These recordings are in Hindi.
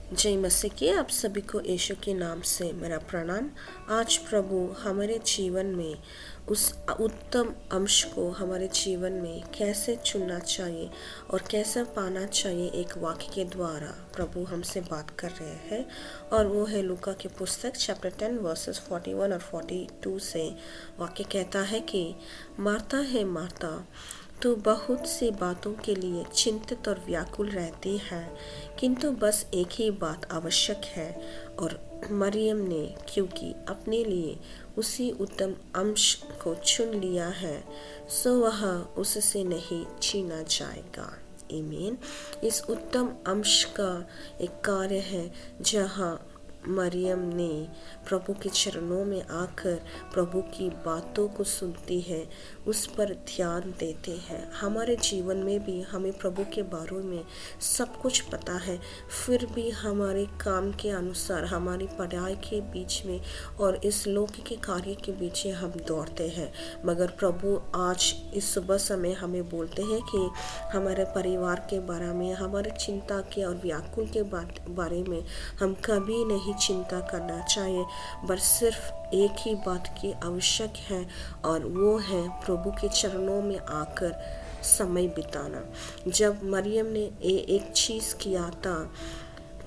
जय मसीह की आप सभी को यीशु के नाम से मेरा प्रणाम। आज प्रभु हमारे जीवन में उस उत्तम अंश को हमारे जीवन में कैसे चुनना चाहिए और कैसे पाना चाहिए, एक वाक्य के द्वारा प्रभु हमसे बात कर रहे हैं। और वो है लूका की पुस्तक चैप्टर 10 वर्सेस 41 और 42 से। वाक्य कहता है कि मार्ता है मार्ता, तो बहुत सी बातों के लिए चिंतित और व्याकुल रहती है, किंतु बस एक ही बात आवश्यक है। और मरियम ने क्योंकि अपने लिए उसी उत्तम अंश को चुन लिया है, सो वह उससे नहीं छीना जाएगा। आमीन। इस उत्तम अंश का एक कार्य है जहाँ मरियम ने प्रभु के चरणों में आकर प्रभु की बातों को सुनती है, उस पर ध्यान देते हैं। हमारे जीवन में भी हमें प्रभु के बारे में सब कुछ पता है, फिर भी हमारे काम के अनुसार हमारी पढ़ाई के बीच में और इस लोक के कार्य के बीच में हम दौड़ते हैं। मगर प्रभु आज इस सुबह समय हमें बोलते हैं कि हमारे परिवार के बारे में, हमारे चिंता के और व्याकुल के बारे में हम कभी नहीं चिंता करना चाहिए, बस सिर्फ एक ही बात की आवश्यक है, और वो है प्रभु के चरणों में आकर समय बिताना। जब मरियम ने एक चीज़ किया था,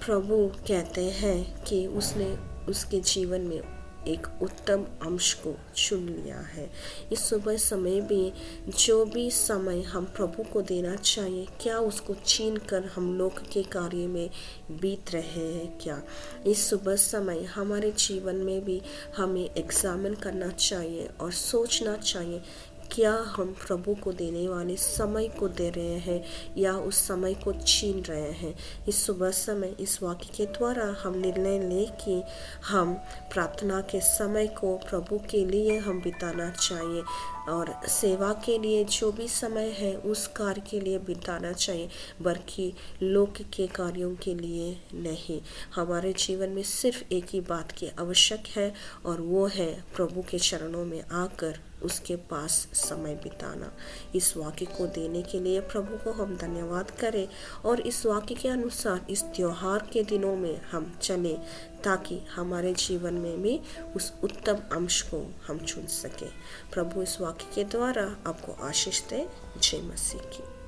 प्रभु कहते हैं कि उसने उसके जीवन में एक उत्तम अंश को चुन लिया है। इस सुबह समय भी जो भी समय हम प्रभु को देना चाहिए, क्या उसको छीन कर हम लोग के कार्य में बीत रहे हैं क्या? इस सुबह समय हमारे जीवन में भी हमें एग्जामिन करना चाहिए और सोचना चाहिए, क्या हम प्रभु को देने वाले समय को दे रहे हैं या उस समय को छीन रहे हैं। इस सुबह समय इस वाक्य के द्वारा हम निर्णय ले कि हम प्रार्थना के समय को प्रभु के लिए हम बिताना चाहिए, और सेवा के लिए जो भी समय है उस कार्य के लिए बिताना चाहिए, बल्कि लोक के कार्यों के लिए नहीं। हमारे जीवन में सिर्फ एक ही बात की आवश्यक है, और वो है प्रभु के चरणों में आकर उसके पास समय बिताना। इस वाक्य को देने के लिए प्रभु को हम धन्यवाद करें, और इस वाक्य के अनुसार इस त्योहार के दिनों में हम चलें, ताकि हमारे जीवन में भी उस उत्तम अंश को हम चुन सकें। प्रभु इस वाक्य के द्वारा आपको आशीष दे। जय मसीह की।